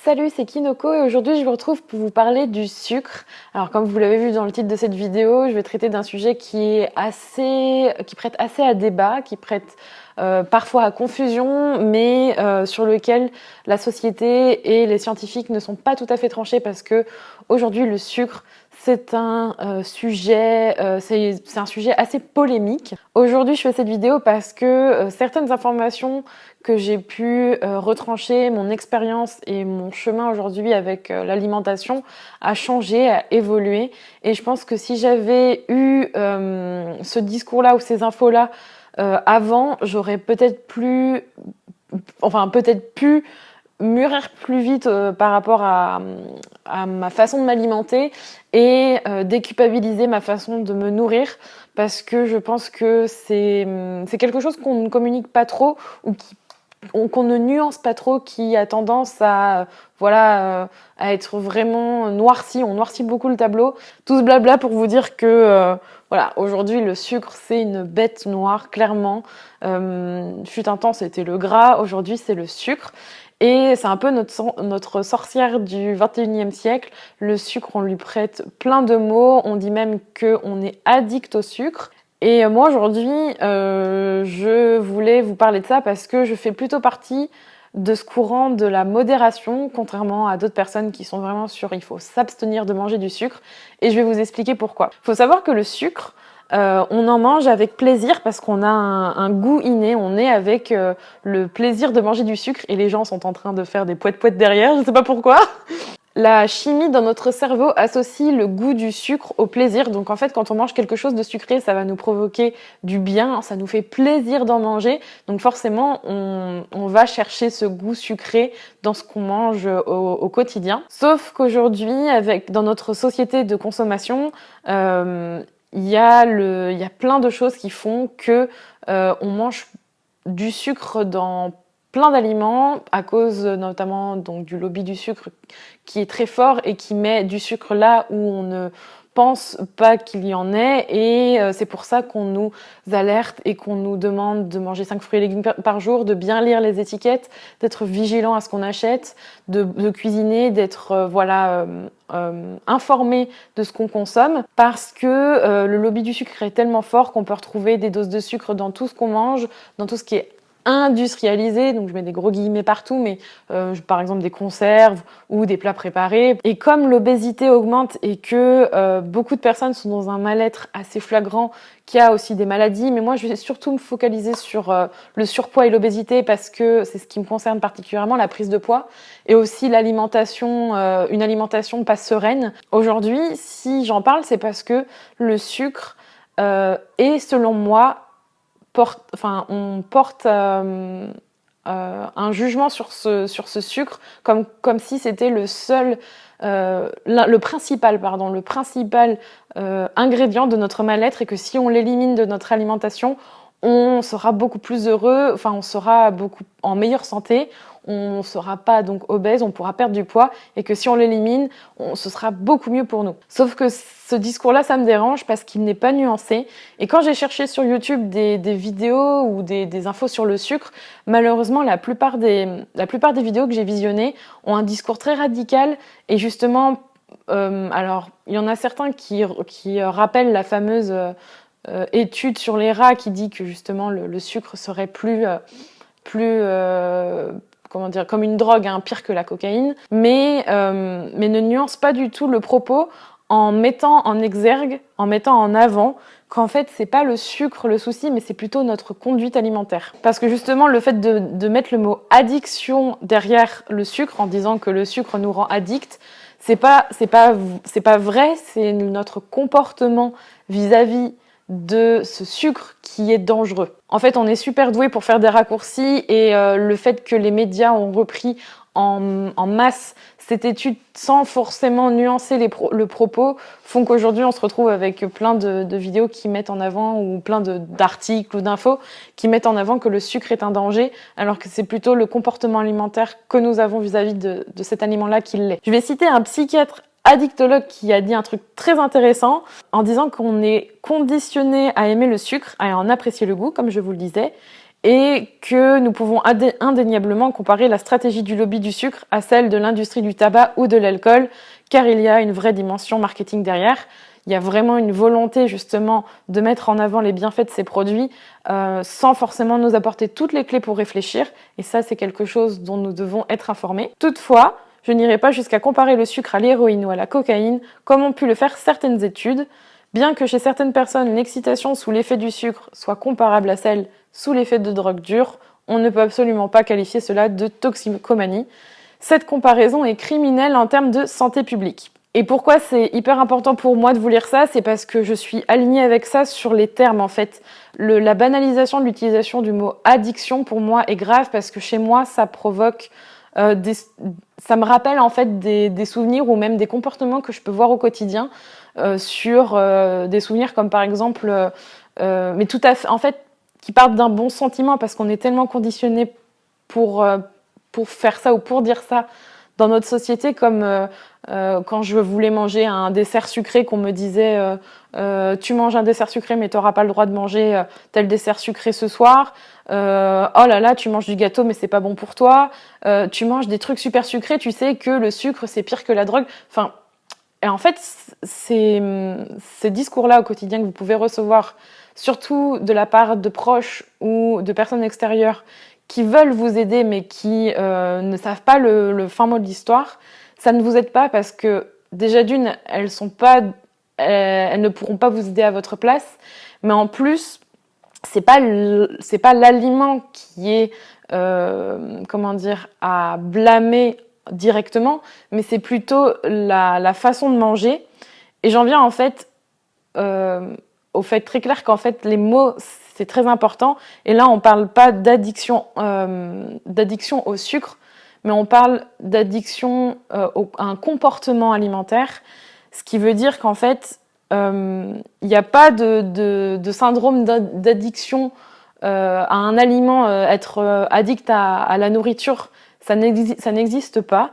Salut, c'est Kinoko et aujourd'hui je vous retrouve pour vous parler du sucre. Alors comme vous l'avez vu dans le titre de cette vidéo, je vais traiter d'un sujet qui prête assez à débat, qui prête parfois à confusion, mais sur lequel la société et les scientifiques ne sont pas tout à fait tranchés parce que aujourd'hui le sucre c'est un sujet assez polémique. Aujourd'hui, je fais cette vidéo parce que certaines informations que j'ai pu retrancher, mon expérience et mon chemin aujourd'hui avec l'alimentation a changé, a évolué. Et je pense que si j'avais eu ce discours-là ou ces infos-là avant, j'aurais peut-être pu mûrir plus vite par rapport à ma façon de m'alimenter et déculpabiliser ma façon de me nourrir parce que je pense que c'est quelque chose qu'on ne communique pas trop ou qu'on ne nuance pas trop, qui a tendance à à être vraiment noirci. On noircit beaucoup le tableau. Tout ce blabla pour vous dire que aujourd'hui le sucre c'est une bête noire, clairement. Fut un temps c'était le gras, aujourd'hui c'est le sucre. Et c'est un peu notre sorcière du 21e siècle. Le sucre, on lui prête plein de mots. On dit même qu'on est addict au sucre. Et moi, aujourd'hui, je voulais vous parler de ça parce que je fais plutôt partie de ce courant de la modération, contrairement à d'autres personnes qui sont vraiment sur il faut s'abstenir de manger du sucre. Et je vais vous expliquer pourquoi. Il faut savoir que le sucre, on en mange avec plaisir parce qu'on a un goût inné, on est avec le plaisir de manger du sucre et les gens sont en train de faire des poètes-poètes derrière, je sais pas pourquoi. La chimie dans notre cerveau associe le goût du sucre au plaisir. Donc en fait, quand on mange quelque chose de sucré, ça va nous provoquer du bien, ça nous fait plaisir d'en manger. Donc forcément, on va chercher ce goût sucré dans ce qu'on mange au quotidien. Sauf qu'aujourd'hui, dans notre société de consommation, il y a plein de choses qui font que on mange du sucre dans plein d'aliments à cause notamment donc du lobby du sucre qui est très fort et qui met du sucre là où on ne pense pas qu'il y en ait, et c'est pour ça qu'on nous alerte et qu'on nous demande de manger 5 fruits et légumes par jour, de bien lire les étiquettes, d'être vigilant à ce qu'on achète, de cuisiner, d'être informé de ce qu'on consomme, parce que le lobby du sucre est tellement fort qu'on peut retrouver des doses de sucre dans tout ce qu'on mange, dans tout ce qui est industrialisé, donc je mets des gros guillemets partout, mais par exemple des conserves ou des plats préparés. Et comme l'obésité augmente et que beaucoup de personnes sont dans un mal-être assez flagrant, qu'il y a aussi des maladies, mais moi je vais surtout me focaliser sur le surpoids et l'obésité parce que c'est ce qui me concerne particulièrement, la prise de poids, et aussi l'alimentation, une alimentation pas sereine. Aujourd'hui, si j'en parle, c'est parce que le sucre est, selon moi, on porte un jugement sur ce sucre comme si c'était le principal ingrédient de notre mal-être, et que si on l'élimine de notre alimentation, on sera beaucoup plus heureux, on sera beaucoup en meilleure santé, on ne sera pas donc obèse, on pourra perdre du poids, et que si on l'élimine, ce sera beaucoup mieux pour nous. Sauf que ce discours-là, ça me dérange parce qu'il n'est pas nuancé. Et quand j'ai cherché sur YouTube des vidéos ou des infos sur le sucre, malheureusement, la plupart des vidéos que j'ai visionnées ont un discours très radical. Et justement, alors, il y en a certains qui rappellent la fameuse étude sur les rats qui dit que justement le sucre serait comment dire, comme une drogue, pire que la cocaïne, mais ne nuance pas du tout le propos en mettant en exergue, en mettant en avant qu'en fait c'est pas le sucre le souci, mais c'est plutôt notre conduite alimentaire. Parce que justement le fait de mettre le mot addiction derrière le sucre en disant que le sucre nous rend addict, c'est pas vrai, c'est notre comportement vis-à-vis de ce sucre qui est dangereux. En fait, on est super doué pour faire des raccourcis, et le fait que les médias ont repris en masse cette étude sans forcément nuancer le propos font qu'aujourd'hui on se retrouve avec plein de vidéos qui mettent en avant, ou plein d'articles ou d'infos qui mettent en avant que le sucre est un danger, alors que c'est plutôt le comportement alimentaire que nous avons vis-à-vis de cet aliment-là qui l'est. Je vais citer un psychiatre addictologue qui a dit un truc très intéressant en disant qu'on est conditionné à aimer le sucre, à en apprécier le goût, comme je vous le disais, et que nous pouvons indéniablement comparer la stratégie du lobby du sucre à celle de l'industrie du tabac ou de l'alcool, car il y a une vraie dimension marketing derrière. Il y a vraiment une volonté justement de mettre en avant les bienfaits de ces produits sans forcément nous apporter toutes les clés pour réfléchir. Et ça, c'est quelque chose dont nous devons être informés. Toutefois, je n'irai pas jusqu'à comparer le sucre à l'héroïne ou à la cocaïne, comme ont pu le faire certaines études. Bien que chez certaines personnes, l'excitation sous l'effet du sucre soit comparable à celle sous l'effet de drogue dure, on ne peut absolument pas qualifier cela de toxicomanie. Cette comparaison est criminelle en termes de santé publique. Et pourquoi c'est hyper important pour moi de vous lire ça? C'est parce que je suis alignée avec ça sur les termes en fait. La banalisation de l'utilisation du mot addiction pour moi est grave parce que chez moi ça provoque ça me rappelle en fait des souvenirs ou même des comportements que je peux voir au quotidien sur des souvenirs comme par exemple, mais tout à fait en fait qui partent d'un bon sentiment parce qu'on est tellement conditionné pour faire ça ou pour dire ça dans notre société, comme quand je voulais manger un dessert sucré, qu'on me disait tu manges un dessert sucré mais tu n'auras pas le droit de manger tel dessert sucré ce soir, oh là là tu manges du gâteau mais c'est pas bon pour toi, tu manges des trucs super sucrés, tu sais que le sucre c'est pire que la drogue. Enfin, et en fait ces discours-là au quotidien que vous pouvez recevoir, surtout de la part de proches ou de personnes extérieures qui veulent vous aider mais qui ne savent pas le fin mot de l'histoire, ça ne vous aide pas parce que déjà d'une, elles ne pourront pas vous aider à votre place, mais en plus, c'est pas l'aliment qui est à blâmer directement, mais c'est plutôt la façon de manger. Et j'en viens en fait au fait très clair qu'en fait les mots c'est très important. Et là on parle pas d'addiction au sucre, mais on parle d'addiction à un comportement alimentaire, ce qui veut dire qu'en fait il n'y a pas de syndrome d'addiction à un aliment, être addict à la nourriture, ça n'existe pas,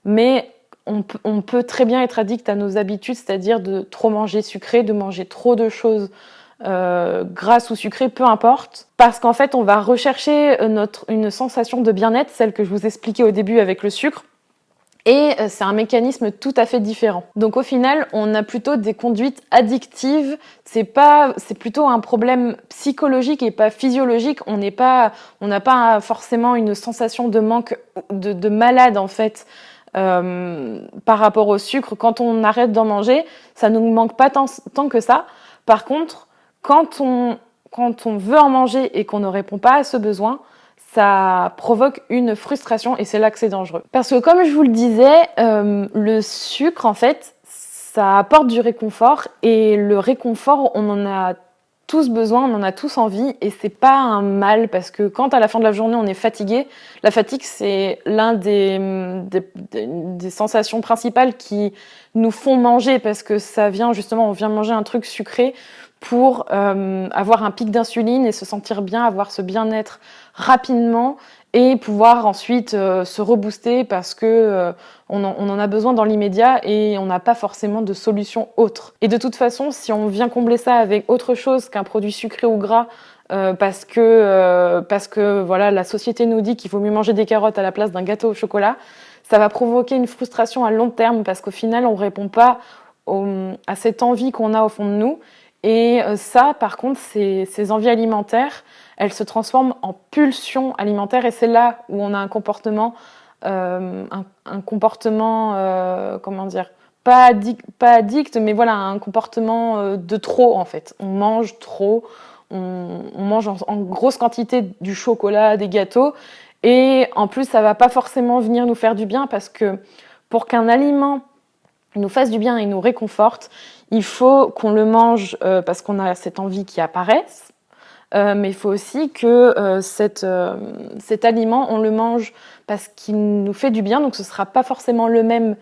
mais on peut très bien être addict à nos habitudes, c'est-à-dire de trop manger sucré, de manger trop de choses grasses ou sucrées, peu importe, parce qu'en fait on va rechercher une sensation de bien-être, celle que je vous expliquais au début avec le sucre, et c'est un mécanisme tout à fait différent. Donc au final, on a plutôt des conduites addictives, c'est plutôt un problème psychologique et pas physiologique. On n'a pas forcément une sensation de manque, de malade en fait, par rapport au sucre. Quand on arrête d'en manger, ça ne nous manque pas tant que ça. Par contre, quand on veut en manger et qu'on ne répond pas à ce besoin, ça provoque une frustration et c'est là que c'est dangereux. Parce que comme je vous le disais, le sucre, en fait, ça apporte du réconfort et le réconfort, on en a tous besoin, on en a tous envie et c'est pas un mal parce que quand à la fin de la journée on est fatigué, la fatigue c'est l'un des sensations principales qui nous font manger parce que ça vient justement, on vient manger un truc sucré pour avoir un pic d'insuline et se sentir bien, avoir ce bien-être rapidement et pouvoir ensuite se rebooster parce que on en a besoin dans l'immédiat et on n'a pas forcément de solution autre. Et de toute façon, si on vient combler ça avec autre chose qu'un produit sucré ou gras, parce que voilà, la société nous dit qu'il vaut mieux manger des carottes à la place d'un gâteau au chocolat, ça va provoquer une frustration à long terme parce qu'au final, on répond pas à cette envie qu'on a au fond de nous. Et ça, par contre, ces envies alimentaires, elles se transforment en pulsions alimentaires et c'est là où on a un comportement, comment dire, pas addict, mais voilà, un comportement de trop en fait. On mange trop, on mange en grosse quantité du chocolat, des gâteaux, et en plus, ça va pas forcément venir nous faire du bien parce que pour qu'un aliment nous fasse du bien et nous réconforte, il faut qu'on le mange parce qu'on a cette envie qui apparaisse, mais il faut aussi que cet aliment, on le mange parce qu'il nous fait du bien, donc ce ne sera pas forcément le même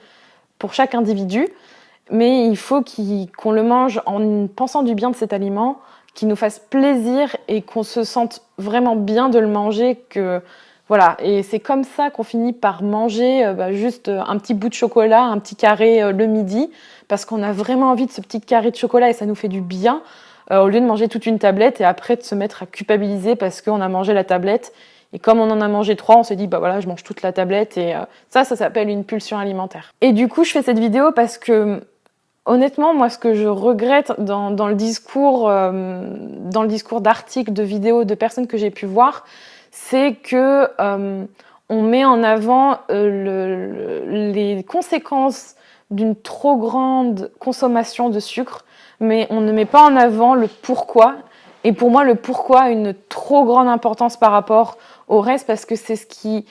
pour chaque individu, mais il faut qu'on le mange en pensant du bien de cet aliment, qu'il nous fasse plaisir et qu'on se sente vraiment bien de le manger, voilà, et c'est comme ça qu'on finit par manger juste un petit bout de chocolat, un petit carré le midi, parce qu'on a vraiment envie de ce petit carré de chocolat et ça nous fait du bien. au lieu de manger toute une tablette et après de se mettre à culpabiliser parce qu'on a mangé la tablette. Et comme on en a mangé 3, on s'est dit, bah voilà, je mange toute la tablette et ça s'appelle une pulsion alimentaire. Et du coup, je fais cette vidéo parce que, honnêtement, moi, ce que je regrette dans le discours d'articles, de vidéos, de personnes que j'ai pu voir, c'est que on met en avant les conséquences d'une trop grande consommation de sucre, mais on ne met pas en avant le pourquoi. Et pour moi, le pourquoi a une trop grande importance par rapport au reste, parce que c'est ce qui,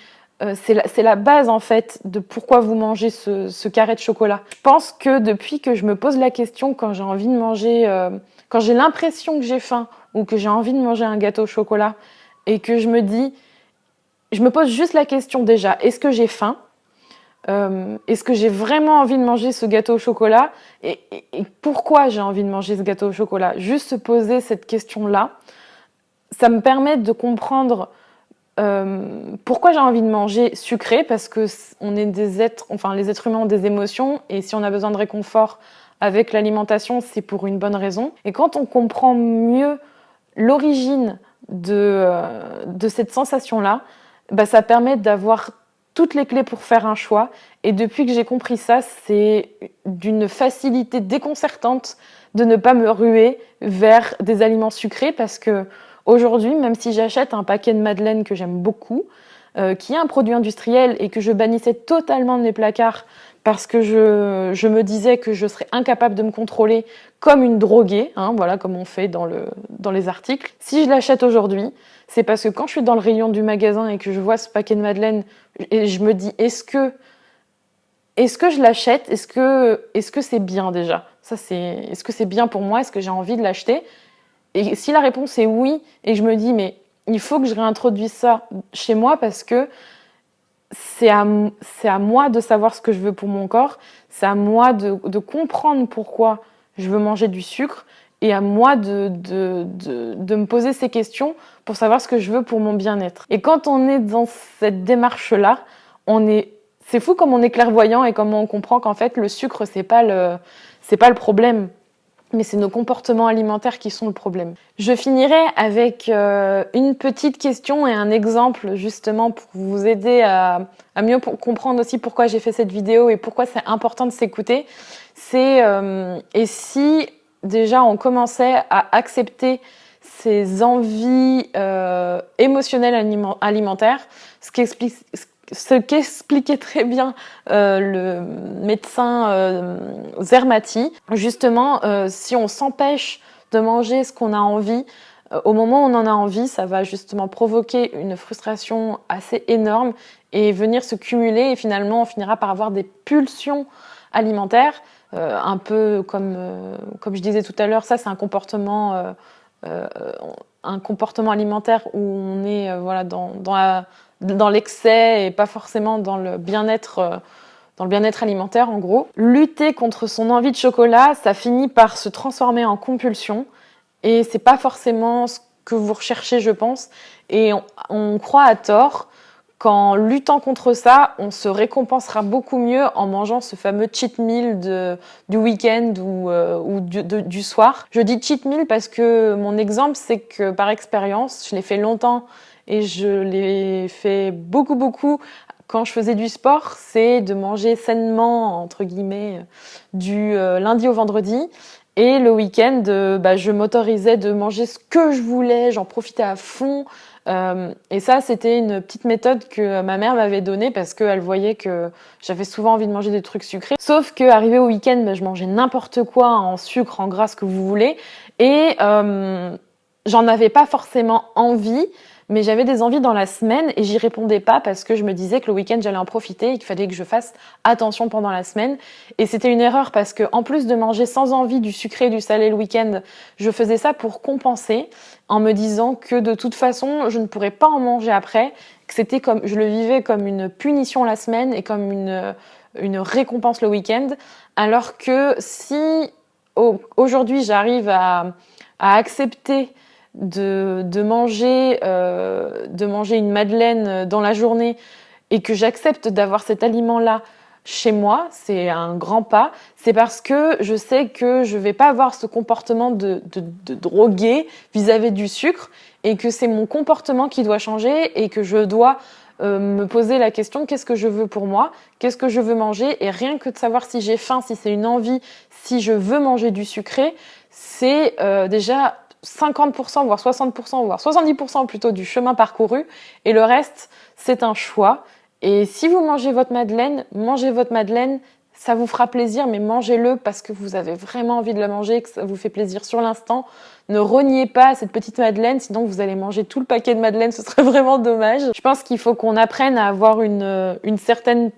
c'est la base en fait de pourquoi vous mangez ce carré de chocolat. Je pense que depuis que je me pose la question quand j'ai envie de manger, quand j'ai l'impression que j'ai faim ou que j'ai envie de manger un gâteau au chocolat et que je me dis, je me pose juste la question déjà, est-ce que j'ai faim ? Est-ce que j'ai vraiment envie de manger ce gâteau au chocolat et pourquoi j'ai envie de manger ce gâteau au chocolat? Juste se poser cette question-là, ça me permet de comprendre pourquoi j'ai envie de manger sucré, parce que on est des êtres, enfin les êtres humains ont des émotions et si on a besoin de réconfort avec l'alimentation, c'est pour une bonne raison. Et quand on comprend mieux l'origine de cette sensation-là, bah, ça permet d'avoir toutes les clés pour faire un choix. Et depuis que j'ai compris ça, c'est d'une facilité déconcertante de ne pas me ruer vers des aliments sucrés, parce que aujourd'hui, même si j'achète un paquet de madeleine que j'aime beaucoup, qui est un produit industriel et que je bannissais totalement de mes placards parce que je me disais que je serais incapable de me contrôler comme une droguée, hein, voilà, comme on fait dans les articles. Si je l'achète aujourd'hui, c'est parce que quand je suis dans le rayon du magasin et que je vois ce paquet de madeleine, et je me dis, est-ce que je l'achète? Est-ce que c'est bien déjà? Est-ce que c'est bien pour moi? Est-ce que j'ai envie de l'acheter? Et si la réponse est oui, et je me dis, mais il faut que je réintroduise ça chez moi parce que c'est à moi de savoir ce que je veux pour mon corps, c'est à moi de comprendre pourquoi je veux manger du sucre et à moi de me poser ces questions pour savoir ce que je veux pour mon bien-être. Et quand on est dans cette démarche-là, c'est fou comme on est clairvoyant et comment on comprend qu'en fait le sucre c'est pas le problème. Mais c'est nos comportements alimentaires qui sont le problème. Je finirai avec une petite question et un exemple justement pour vous aider à mieux comprendre aussi pourquoi j'ai fait cette vidéo et pourquoi c'est important de s'écouter. C'est et si déjà on commençait à accepter ses envies émotionnelles alimentaires, ce qu'expliquait très bien le médecin Zermati. Justement, si on s'empêche de manger ce qu'on a envie, au moment où on en a envie, ça va justement provoquer une frustration assez énorme et venir se cumuler et finalement on finira par avoir des pulsions alimentaires, un peu comme je disais tout à l'heure, ça c'est un comportement alimentaire où on est voilà, dans l'excès et pas forcément dans le bien-être alimentaire en gros. Lutter contre son envie de chocolat, ça finit par se transformer en compulsion et c'est pas forcément ce que vous recherchez, je pense. Et on croit à tort qu'en luttant contre ça, on se récompensera beaucoup mieux en mangeant ce fameux cheat meal du week-end ou du soir. Je dis cheat meal parce que mon exemple, c'est que par expérience, je l'ai fait longtemps et je l'ai fait beaucoup quand je faisais du sport, c'est de manger sainement, entre guillemets, du lundi au vendredi. Et le week-end, je m'autorisais de manger ce que je voulais, j'en profitais à fond. Et ça, c'était une petite méthode que ma mère m'avait donnée parce qu'elle voyait que j'avais souvent envie de manger des trucs sucrés. Sauf qu'arrivé au week-end, je mangeais n'importe quoi en sucre, en gras, ce que vous voulez. Et j'en avais pas forcément envie, mais j'avais des envies dans la semaine et j'y répondais pas parce que je me disais que le week-end j'allais en profiter et qu'il fallait que je fasse attention pendant la semaine. Et c'était une erreur parce que en plus de manger sans envie du sucré et du salé le week-end, je faisais ça pour compenser en me disant que de toute façon je ne pourrais pas en manger après, que je le vivais comme une punition la semaine et comme une récompense le week-end. Alors que si aujourd'hui j'arrive à accepter de manger une madeleine dans la journée et que j'accepte d'avoir cet aliment-là chez moi, c'est un grand pas, c'est parce que je sais que je vais pas avoir ce comportement de drogué vis-à-vis du sucre et que c'est mon comportement qui doit changer et que je dois me poser la question qu'est-ce que je veux pour moi, qu'est-ce que je veux manger, et rien que de savoir si j'ai faim, si c'est une envie, si je veux manger du sucré, c'est déjà 50%, voire 60%, voire 70% plutôt du chemin parcouru, et le reste, c'est un choix. Et si vous mangez votre madeleine, ça vous fera plaisir, mais mangez-le parce que vous avez vraiment envie de la manger, que ça vous fait plaisir sur l'instant. Ne reniez pas cette petite madeleine, sinon vous allez manger tout le paquet de madeleine, ce serait vraiment dommage. Je pense qu'il faut qu'on apprenne à avoir une certaine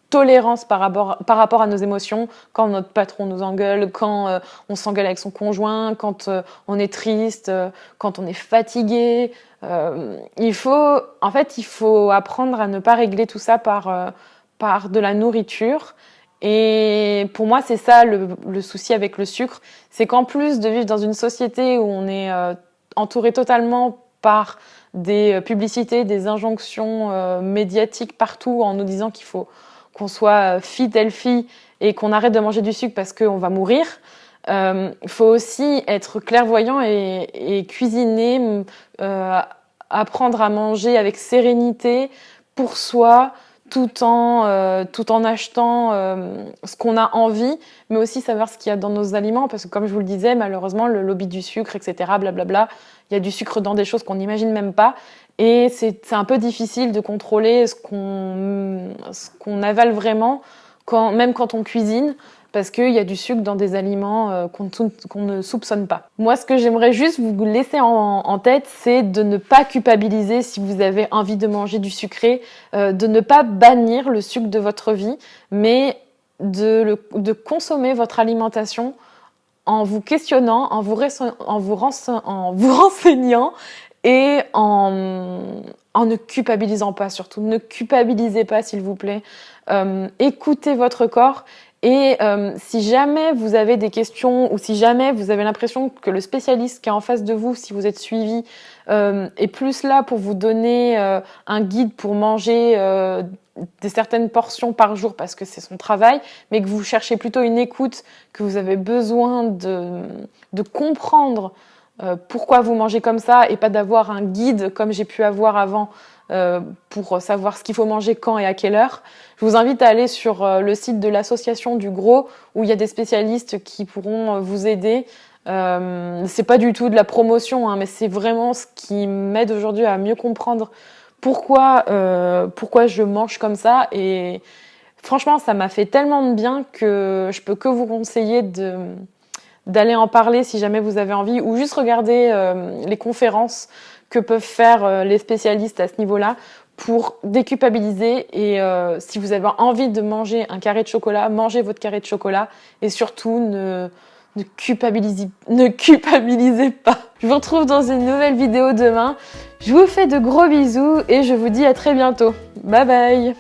tolérance par rapport à nos émotions, quand notre patron nous engueule, quand on s'engueule avec son conjoint, quand on est triste, quand on est fatigué. Il faut apprendre à ne pas régler tout ça par de la nourriture. Et pour moi, c'est ça le souci avec le sucre, c'est qu'en plus de vivre dans une société où on est entouré totalement par des publicités, des injonctions médiatiques partout en nous disant qu'il faut qu'on soit fit, healthy et qu'on arrête de manger du sucre parce qu'on va mourir. Il faut aussi être clairvoyant et cuisiner, apprendre à manger avec sérénité pour soi, tout en achetant ce qu'on a envie, mais aussi savoir ce qu'il y a dans nos aliments, parce que comme je vous le disais, malheureusement, le lobby du sucre, etc., blablabla, il y a du sucre dans des choses qu'on n'imagine même pas, et c'est un peu difficile de contrôler ce qu'on avale vraiment, même quand on cuisine, parce qu'il y a du sucre dans des aliments qu'on ne soupçonne pas. Moi, ce que j'aimerais juste vous laisser en tête, c'est de ne pas culpabiliser si vous avez envie de manger du sucré, de ne pas bannir le sucre de votre vie, mais de consommer votre alimentation en vous questionnant, en vous renseignant et en ne culpabilisant pas, surtout. Ne culpabilisez pas, s'il vous plaît. Écoutez votre corps. Et si jamais vous avez des questions ou si jamais vous avez l'impression que le spécialiste qui est en face de vous, si vous êtes suivi, est plus là pour vous donner un guide pour manger des certaines portions par jour parce que c'est son travail, mais que vous cherchez plutôt une écoute, que vous avez besoin de comprendre pourquoi vous mangez comme ça et pas d'avoir un guide comme j'ai pu avoir avant pour savoir ce qu'il faut manger quand et à quelle heure. Je vous invite à aller sur le site de l'association du Gros où il y a des spécialistes qui pourront vous aider. C'est pas du tout de la promotion, hein, mais c'est vraiment ce qui m'aide aujourd'hui à mieux comprendre pourquoi je mange comme ça. Et franchement, ça m'a fait tellement de bien que je peux que vous conseiller d'aller en parler si jamais vous avez envie, ou juste regarder les conférences que peuvent faire les spécialistes à ce niveau-là pour déculpabiliser. Et si vous avez envie de manger un carré de chocolat, mangez votre carré de chocolat et surtout ne culpabilisez pas. Je vous retrouve dans une nouvelle vidéo demain. Je vous fais de gros bisous et je vous dis à très bientôt. Bye bye.